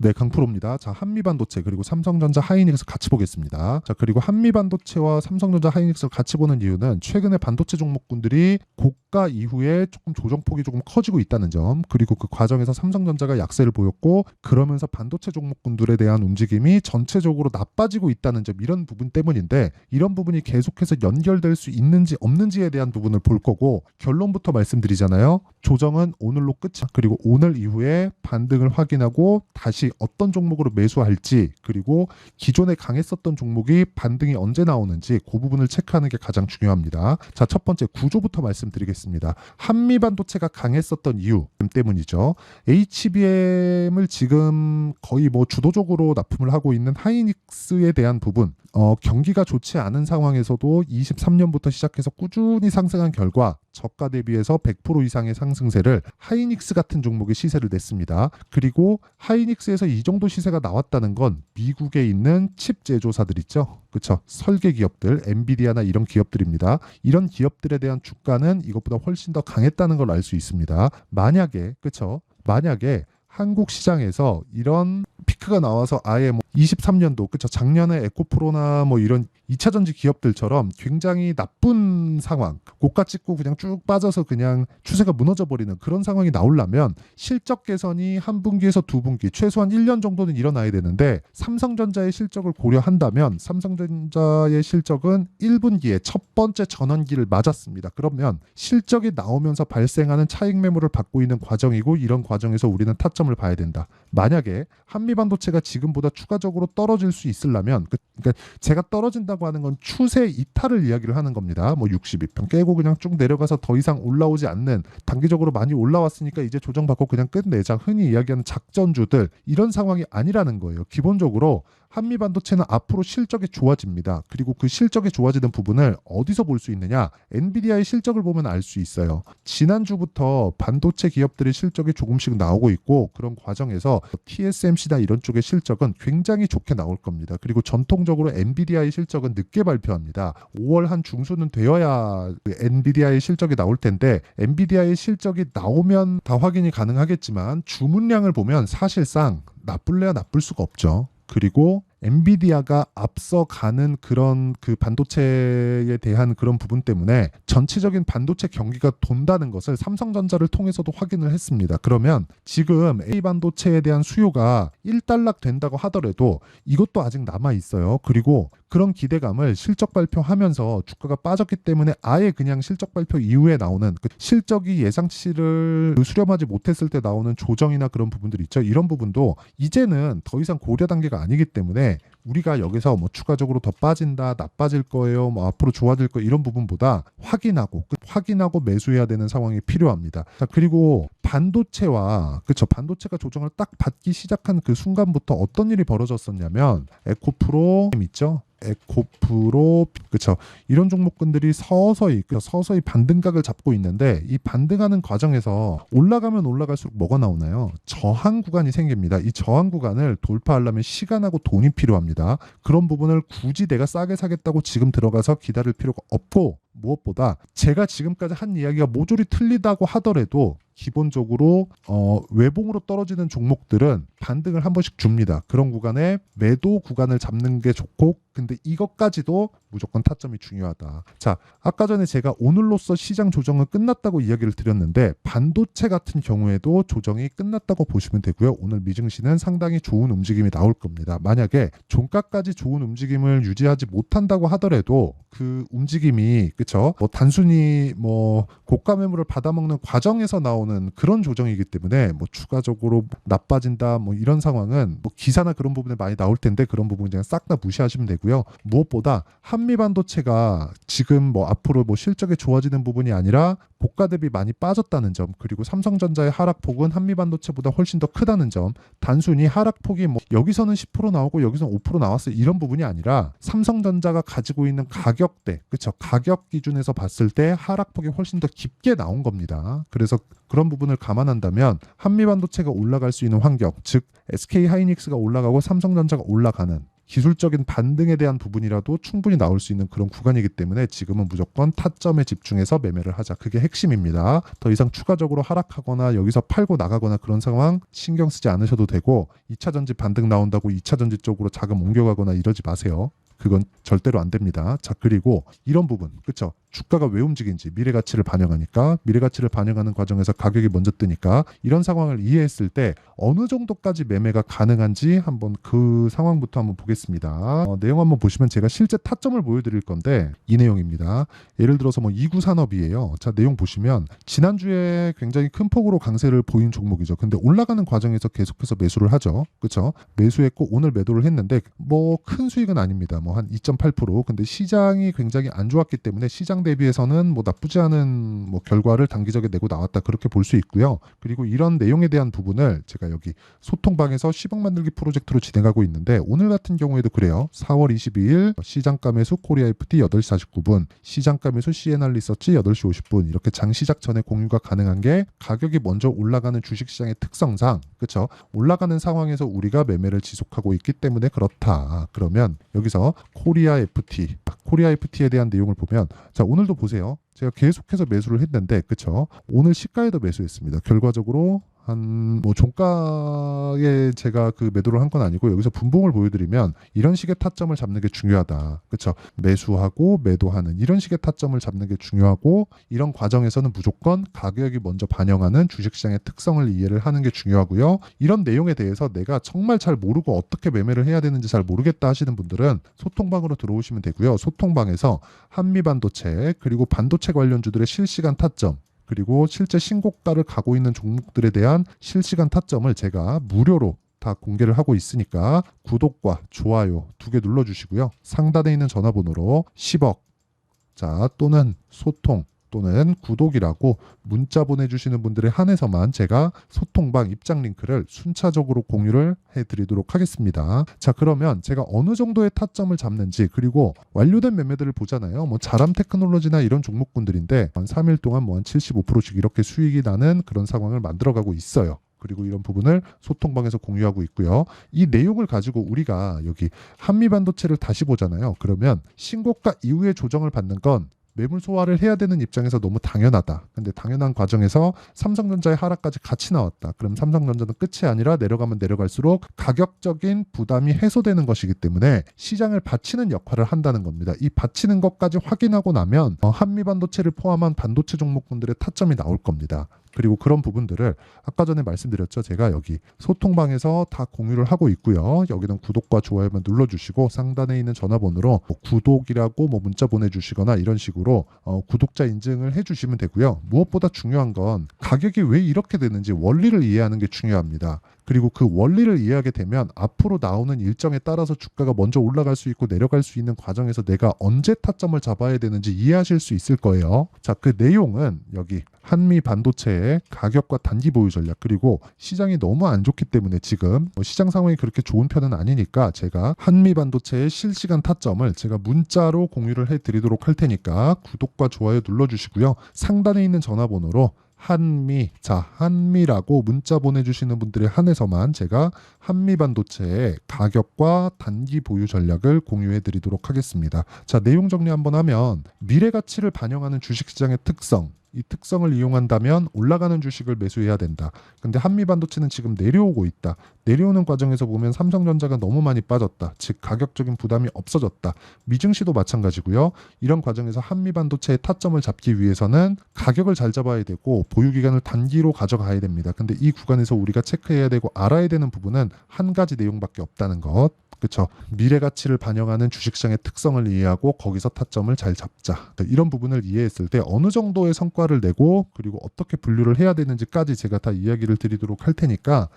네, 강프로입니다. 자, 한미반도체 그리고 삼성전자 하이닉스 같이 보겠습니다. 자, 그리고 한미반도체와 삼성전자 하이닉스를 같이 보는 이유는 최근에 반도체 종목군들이 고가 이후에 조금 조정폭이 조금 커지고 있다는 점, 그리고 그 과정에서 삼성전자가 약세를 보였고 그러면서 반도체 종목군들에 대한 움직임이 전체적으로 나빠지고 있다는 점, 이런 부분 때문인데, 이런 부분이 계속해서 연결될 수 있는지 없는지에 대한 부분을 볼 거고, 결론부터 말씀드리잖아요. 조정은 오늘로 끝이, 그리고 오늘 이후에 반등을 확인하고 다시 어떤 종목으로 매수할지, 그리고 기존에 강했었던 종목이 반등이 언제 나오는지 그 부분을 체크하는 게 가장 중요합니다. 자, 첫 번째 구조부터 말씀드리겠습니다. 한미반도체가 강했었던 이유 때문이죠. HBM을 지금 거의 뭐 주도적으로 납품을 하고 있는 하이닉스에 대한 부분, 경기가 좋지 않은 상황에서도 23년부터 시작해서 꾸준히 상승한 결과 저가 대비해서 100% 이상의 상승세를 하이닉스 같은 종목이 시세를 냈습니다. 그리고 하이닉스에서 이 정도 시세가 나왔다는 건 미국에 있는 칩 제조사들 있죠. 그렇죠. 설계 기업들, 엔비디아나 이런 기업들입니다. 이런 기업들에 대한 주가는 이것보다 훨씬 더 강했다는 걸 알 수 있습니다. 만약에, 그렇죠. 만약에 한국 시장에서 이런 피크가 나와서 아예 뭐 23년도, 그쵸, 작년에 에코프로나 뭐 이런 2차전지 기업들처럼 굉장히 나쁜 상황, 고가 찍고 그냥 쭉 빠져서 그냥 추세가 무너져 버리는 그런 상황이 나오려면 실적 개선이 한 분기에서 두 분기, 최소한 1년 정도는 일어나야 되는데, 삼성전자의 실적을 고려한다면 삼성전자의 실적은 1분기에 첫 번째 전환기를 맞았습니다. 그러면 실적이 나오면서 발생하는 차익 매물을 받고 있는 과정이고, 이런 과정에서 우리는 타점을 봐야 된다. 만약에 한미반도체가 지금보다 추가적으로 떨어질 수 있으려면, 그러니까 제가 떨어진다고 하는 건 추세 이탈을 이야기를 하는 겁니다. 뭐 62평 깨고 그냥 쭉 내려가서 더 이상 올라오지 않는, 단기적으로 많이 올라왔으니까 이제 조정받고 그냥 끝내자, 흔히 이야기하는 작전주들, 이런 상황이 아니라는 거예요. 기본적으로 한미반도체는 앞으로 실적이 좋아집니다. 그리고 그 실적이 좋아지는 부분을 어디서 볼 수 있느냐? 엔비디아의 실적을 보면 알 수 있어요. 지난주부터 반도체 기업들의 실적이 조금씩 나오고 있고, 그런 과정에서 TSMC나 이런 쪽의 실적은 굉장히 좋게 나올 겁니다. 그리고 전통적으로 엔비디아의 실적은 늦게 발표합니다. 5월 한 중순은 되어야 엔비디아의 실적이 나올 텐데, 엔비디아의 실적이 나오면 다 확인이 가능하겠지만 주문량을 보면 사실상 나쁠래야 나쁠 수가 없죠. 그리고 엔비디아가 앞서가는 그런 그 반도체에 대한 그런 부분 때문에 전체적인 반도체 경기가 돈다는 것을 삼성전자를 통해서도 확인을 했습니다. 그러면 지금 A 반도체에 대한 수요가 일단락 된다고 하더라도 이것도 아직 남아 있어요. 그리고 그런 기대감을 실적 발표하면서 주가가 빠졌기 때문에 아예 그냥 실적 발표 이후에 나오는 그 실적이 예상치를 수렴하지 못했을 때 나오는 조정이나 그런 부분들 있죠. 이런 부분도 이제는 더 이상 고려 단계가 아니기 때문에 우리가 여기서 뭐 추가적으로 더 빠진다, 나빠질 거예요, 뭐 앞으로 좋아질 거, 이런 부분보다 확인하고 매수해야 되는 상황이 필요합니다. 자, 그리고 반도체와, 그쵸, 반도체가 조정을 딱 받기 시작한 그 순간부터 어떤 일이 벌어졌었냐면, 에코프로 있죠. 에코프로, 그쵸, 이런 종목군들이 서서히 반등각을 잡고 있는데, 이 반등하는 과정에서 올라가면 올라갈수록 뭐가 나오나요? 저항 구간이 생깁니다. 이 저항 구간을 돌파하려면 시간하고 돈이 필요합니다. 그런 부분을 굳이 내가 싸게 사겠다고 지금 들어가서 기다릴 필요가 없고, 무엇보다 제가 지금까지 한 이야기가 모조리 틀리다고 하더라도 기본적으로 외봉으로 떨어지는 종목들은 반등을 한 번씩 줍니다. 그런 구간에 매도 구간을 잡는 게 좋고, 근데 이것까지도 무조건 타점이 중요하다. 자, 아까 전에 제가 오늘로써 시장 조정은 끝났다고 이야기를 드렸는데, 반도체 같은 경우에도 조정이 끝났다고 보시면 되고요. 오늘 미증시는 상당히 좋은 움직임이 나올 겁니다. 만약에 종가까지 좋은 움직임을 유지하지 못한다고 하더라도 그 움직임이, 그쵸, 뭐 단순히 뭐 고가 매물을 받아먹는 과정에서 나오는 그런 조정이기 때문에 뭐 추가적으로 나빠진다 뭐 이런 상황은 뭐 기사나 그런 부분에 많이 나올 텐데, 그런 부분 그냥 싹 다 무시하시면 되고요. 무엇보다 한미반도체가 지금 뭐 앞으로 뭐 실적이 좋아지는 부분이 아니라 고가 대비 많이 빠졌다는 점, 그리고 삼성전자의 하락폭은 한미반도체보다 훨씬 더 크다는 점, 단순히 하락폭이 뭐 여기서는 10% 나오고 여기서는 5% 나왔어요, 이런 부분이 아니라 삼성전자가 가지고 있는 가격대, 그렇죠, 가격 기준에서 봤을 때 하락폭이 훨씬 더 깊게 나온 겁니다. 그래서 그런 부분을 감안한다면 한미반도체가 올라갈 수 있는 환경, 즉 SK 하이닉스가 올라가고 삼성전자가 올라가는 기술적인 반등에 대한 부분이라도 충분히 나올 수 있는 그런 구간이기 때문에 지금은 무조건 타점에 집중해서 매매를 하자. 그게 핵심입니다. 더 이상 추가적으로 하락하거나 여기서 팔고 나가거나 그런 상황 신경 쓰지 않으셔도 되고 2차 전지 반등 나온다고 2차 전지 쪽으로 자금 옮겨가거나 이러지 마세요. 그건 절대로 안 됩니다. 자, 그리고 이런 부분, 그쵸? 주가가 왜 움직인지 미래 가치를 반영하니까, 미래 가치를 반영하는 과정에서 가격이 먼저 뜨니까 이런 상황을 이해했을 때 어느 정도까지 매매가 가능한지 한번 그 상황부터 한번 보겠습니다. 내용 한번 보시면 제가 실제 타점을 보여드릴 건데 이 내용입니다. 예를 들어서 뭐 이구산업이에요. 자, 내용 보시면 지난주에 굉장히 큰 폭으로 강세를 보인 종목이죠. 근데 올라가는 과정에서 계속해서 매수를 하죠. 그쵸? 매수했고 오늘 매도를 했는데 뭐 큰 수익은 아닙니다. 뭐 한 2.8%. 근데 시장이 굉장히 안 좋았기 때문에 시장 대비해서는 뭐 나쁘지 않은 뭐 결과를 단기적에 내고 나왔다, 그렇게 볼 수 있고요. 그리고 이런 내용에 대한 부분을 제가 여기 소통방에서 10억 만들기 프로젝트로 진행하고 있는데 오늘 같은 경우에도 그래요. 4월 22일 시장가 매수 코리아 FT 8시 49분, 시장가 매수 CNR 리서치 8시 50분 이렇게 장 시작 전에 공유가 가능한 게 가격이 먼저 올라가는 주식시장의 특성상, 그렇죠? 올라가는 상황에서 우리가 매매를 지속하고 있기 때문에 그렇다. 그러면 여기서 코리아 FT에 대한 내용을 보면, 자, 오늘도 보세요. 제가 계속해서 매수를 했는데, 그쵸? 오늘 시가에도 매수했습니다. 결과적으로 한 뭐 종가에 제가 그 매도를 한 건 아니고 여기서 분봉을 보여드리면 이런 식의 타점을 잡는 게 중요하다. 그쵸? 매수하고 매도하는 이런 식의 타점을 잡는 게 중요하고, 이런 과정에서는 무조건 가격이 먼저 반영하는 주식시장의 특성을 이해를 하는 게 중요하고요. 이런 내용에 대해서 내가 정말 잘 모르고 어떻게 매매를 해야 되는지 잘 모르겠다 하시는 분들은 소통방으로 들어오시면 되고요. 소통방에서 한미반도체 그리고 반도체 관련주들의 실시간 타점, 그리고 실제 신고가를 가고 있는 종목들에 대한 실시간 타점을 제가 무료로 다 공개를 하고 있으니까 구독과 좋아요 2개 눌러주시고요. 상단에 있는 전화번호로 10억 자 또는 소통 또는 구독이라고 문자 보내주시는 분들에 한해서만 제가 소통방 입장 링크를 순차적으로 공유를 해드리도록 하겠습니다. 자, 그러면 제가 어느 정도의 타점을 잡는지, 그리고 완료된 매매들을 보잖아요. 뭐 자람 테크놀로지나 이런 종목군들인데 한 3일 동안 뭐 한 75%씩 이렇게 수익이 나는 그런 상황을 만들어가고 있어요. 그리고 이런 부분을 소통방에서 공유하고 있고요. 이 내용을 가지고 우리가 여기 한미반도체를 다시 보잖아요. 그러면 신고가 이후에 조정을 받는 건 매물 소화를 해야 되는 입장에서 너무 당연하다. 근데 당연한 과정에서 삼성전자의 하락까지 같이 나왔다. 그럼 삼성전자는 끝이 아니라 내려가면 내려갈수록 가격적인 부담이 해소되는 것이기 때문에 시장을 받치는 역할을 한다는 겁니다. 이 받치는 것까지 확인하고 나면 한미반도체를 포함한 반도체 종목군들의 타점이 나올 겁니다. 그리고 그런 부분들을 아까 전에 말씀드렸죠. 제가 여기 소통방에서 다 공유를 하고 있고요. 여기는 구독과 좋아요만 눌러주시고 상단에 있는 전화번호로 뭐 구독이라고 뭐 문자 보내주시거나 이런 식으로 구독자 인증을 해주시면 되고요. 무엇보다 중요한 건 가격이 왜 이렇게 되는지 원리를 이해하는 게 중요합니다. 그리고 그 원리를 이해하게 되면 앞으로 나오는 일정에 따라서 주가가 먼저 올라갈 수 있고 내려갈 수 있는 과정에서 내가 언제 타점을 잡아야 되는지 이해하실 수 있을 거예요. 자, 그 내용은 여기 한미 반도체의 가격과 단기 보유 전략, 그리고 시장이 너무 안 좋기 때문에 지금 시장 상황이 그렇게 좋은 편은 아니니까 제가 한미 반도체의 실시간 타점을 제가 문자로 공유를 해드리도록 할 테니까 구독과 좋아요 눌러주시고요. 상단에 있는 전화번호로 한미라고 문자 보내주시는 분들에 한해서만 제가 한미반도체의 가격과 단기 보유 전략을 공유해 드리도록 하겠습니다. 자, 내용 정리 한번 하면 미래 가치를 반영하는 주식시장의 특성, 이 특성을 이용한다면 올라가는 주식을 매수해야 된다. 근데 한미반도체는 지금 내려오고 있다. 내려오는 과정에서 보면 삼성전자가 너무 많이 빠졌다. 즉 가격적인 부담이 없어졌다. 미증시도 마찬가지고요. 이런 과정에서 한미반도체의 타점을 잡기 위해서는 가격을 잘 잡아야 되고 보유기간을 단기로 가져가야 됩니다. 근데 이 구간에서 우리가 체크해야 되고 알아야 되는 부분은 한 가지 내용밖에 없다는 것. 그렇죠. 미래 가치를 반영하는 주식시장의 특성을 이해하고 거기서 타점을 잘 잡자. 이런 부분을 이해했을 때 어느 정도의 성과를 내고 그리고 어떻게 분류를 해야 되는지까지 제가 다 이야기를 드리도록 할 테니까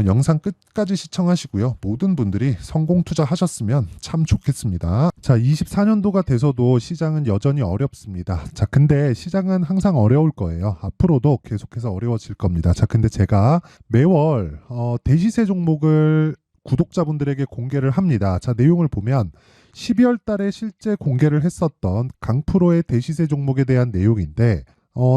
영상 끝까지 시청하시고요. 모든 분들이 성공 투자하셨으면 참 좋겠습니다. 자, 24년도가 돼서도 시장은 여전히 어렵습니다. 자, 근데 시장은 항상 어려울 거예요. 앞으로도 계속해서 어려워질 겁니다. 자, 근데 제가 매월 대시세 종목을 구독자분들에게 공개를 합니다. 자, 내용을 보면 12월 달에 실제 공개를 했었던 강프로의 대시세 종목에 대한 내용인데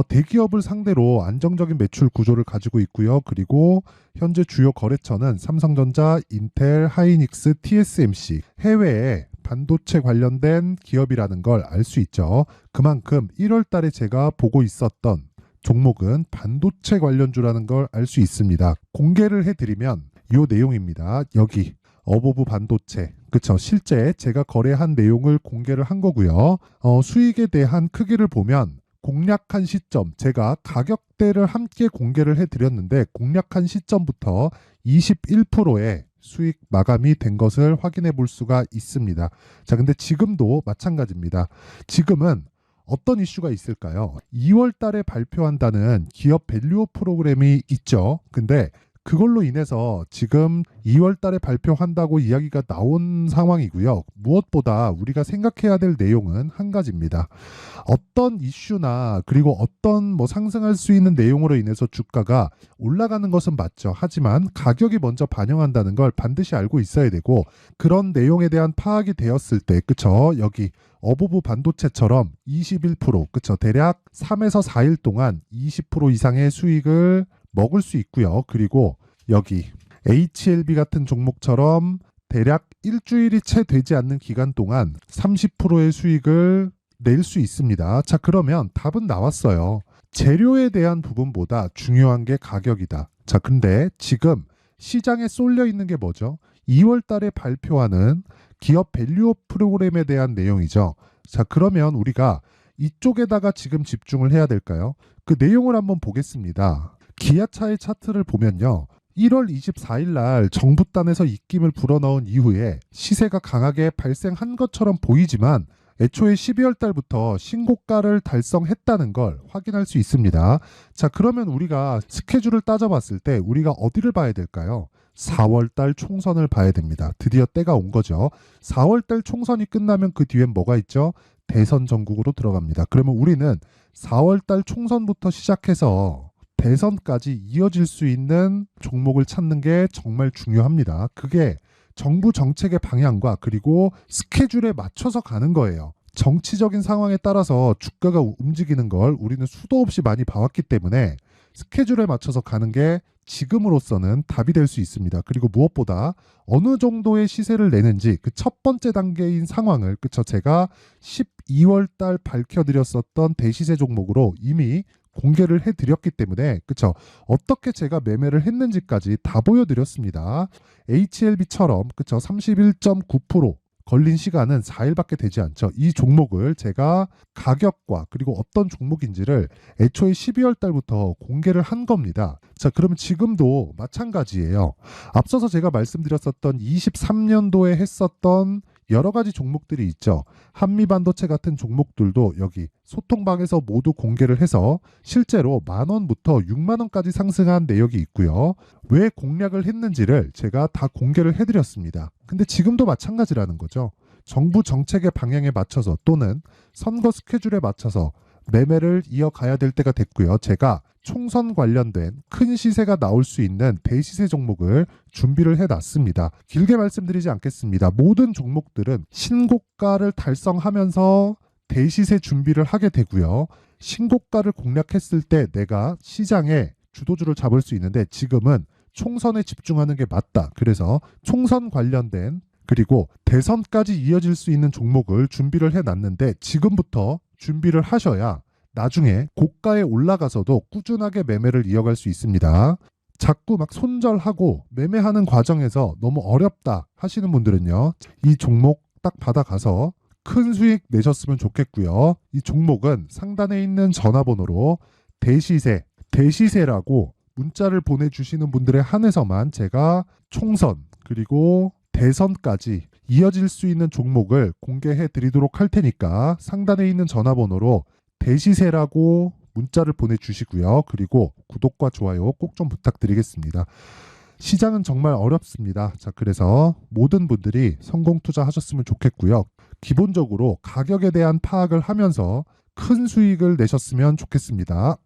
대기업을 상대로 안정적인 매출 구조를 가지고 있고요. 그리고 현재 주요 거래처는 삼성전자, 인텔, 하이닉스, TSMC, 해외에 반도체 관련된 기업이라는 걸 알 수 있죠. 그만큼 1월 달에 제가 보고 있었던 종목은 반도체 관련주라는 걸 알 수 있습니다. 공개를 해드리면 이 내용입니다. 여기 어보브 반도체, 그쵸? 실제 제가 거래한 내용을 공개를 한 거고요. 수익에 대한 크기를 보면 공략한 시점, 제가 가격대를 함께 공개를 해드렸는데 공략한 시점부터 21%의 수익 마감이 된 것을 확인해 볼 수가 있습니다. 자, 근데 지금도 마찬가지입니다. 지금은 어떤 이슈가 있을까요? 2월 달에 발표한다는 기업 밸류업 프로그램이 있죠. 근데 그걸로 인해서 지금 2월 달에 발표한다고 이야기가 나온 상황이고요. 무엇보다 우리가 생각해야 될 내용은 한 가지입니다. 어떤 이슈나 그리고 어떤 상승할 수 있는 내용으로 인해서 주가가 올라가는 것은 맞죠. 하지만 가격이 먼저 반영한다는 걸 반드시 알고 있어야 되고, 그런 내용에 대한 파악이 되었을 때, 그쵸? 여기 어보브 반도체처럼 21%, 그쵸? 대략 3에서 4일 동안 20% 이상의 수익을 먹을 수 있고요. 그리고 여기 HLB 같은 종목처럼 대략 일주일이 채 되지 않는 기간 동안 30%의 수익을 낼 수 있습니다. 자, 그러면 답은 나왔어요. 재료에 대한 부분보다 중요한 게 가격이다. 자, 근데 지금 시장에 쏠려 있는 게 뭐죠? 2월 달에 발표하는 기업 밸류업 프로그램에 대한 내용이죠. 자, 그러면 우리가 이쪽에다가 지금 집중을 해야 될까요? 그 내용을 한번 보겠습니다. 기아차의 차트를 보면요. 1월 24일 날 정부단에서 입김을 불어넣은 이후에 시세가 강하게 발생한 것처럼 보이지만 애초에 12월 달부터 신고가를 달성했다는 걸 확인할 수 있습니다. 자, 그러면 우리가 스케줄을 따져봤을 때 우리가 어디를 봐야 될까요? 4월 달 총선을 봐야 됩니다. 드디어 때가 온 거죠. 4월 달 총선이 끝나면 그 뒤엔 뭐가 있죠? 대선 전국으로 들어갑니다. 그러면 우리는 4월 달 총선부터 시작해서 대선까지 이어질 수 있는 종목을 찾는 게 정말 중요합니다. 그게 정부 정책의 방향과 그리고 스케줄에 맞춰서 가는 거예요. 정치적인 상황에 따라서 주가가 움직이는 걸 우리는 수도 없이 많이 봐왔기 때문에 스케줄에 맞춰서 가는 게 지금으로서는 답이 될 수 있습니다. 그리고 무엇보다 어느 정도의 시세를 내는지 그 첫 번째 단계인 상황을, 그쵸? 제가 12월 달 밝혀드렸었던 대시세 종목으로 이미 공개를 해드렸기 때문에, 그쵸? 어떻게 제가 매매를 했는지까지 다 보여드렸습니다. HLB처럼, 그쵸? 31.9% 걸린 시간은 4일밖에 되지 않죠. 이 종목을 제가 가격과 그리고 어떤 종목인지를 애초에 12월 달부터 공개를 한 겁니다. 자, 그러면 지금도 마찬가지예요. 앞서서 제가 말씀드렸었던 23년도에 했었던 여러 가지 종목들이 있죠. 한미반도체 같은 종목들도 여기 소통방에서 모두 공개를 해서 실제로 10,000원부터 60,000원까지 상승한 내역이 있고요. 왜 공략을 했는지를 제가 다 공개를 해드렸습니다. 근데 지금도 마찬가지라는 거죠. 정부 정책의 방향에 맞춰서 또는 선거 스케줄에 맞춰서 매매를 이어가야 될 때가 됐고요. 제가 총선 관련된 큰 시세가 나올 수 있는 대시세 종목을 준비를 해놨습니다. 길게 말씀드리지 않겠습니다. 모든 종목들은 신고가를 달성하면서 대시세 준비를 하게 되고요. 신고가를 공략했을 때 내가 시장에 주도주를 잡을 수 있는데 지금은 총선에 집중하는 게 맞다. 그래서 총선 관련된 그리고 대선까지 이어질 수 있는 종목을 준비를 해놨는데 지금부터 준비를 하셔야 나중에 고가에 올라가서도 꾸준하게 매매를 이어갈 수 있습니다. 자꾸 막 손절하고 매매하는 과정에서 너무 어렵다 하시는 분들은요. 이 종목 딱 받아가서 큰 수익 내셨으면 좋겠고요. 이 종목은 상단에 있는 전화번호로 대시세라고 문자를 보내주시는 분들에 한해서만 제가 총선 그리고 대선까지 이어질 수 있는 종목을 공개해 드리도록 할 테니까 상단에 있는 전화번호로 대시세라고 문자를 보내주시고요. 그리고 구독과 좋아요 꼭 좀 부탁드리겠습니다. 시장은 정말 어렵습니다. 자, 그래서 모든 분들이 성공 투자하셨으면 좋겠고요. 기본적으로 가격에 대한 파악을 하면서 큰 수익을 내셨으면 좋겠습니다.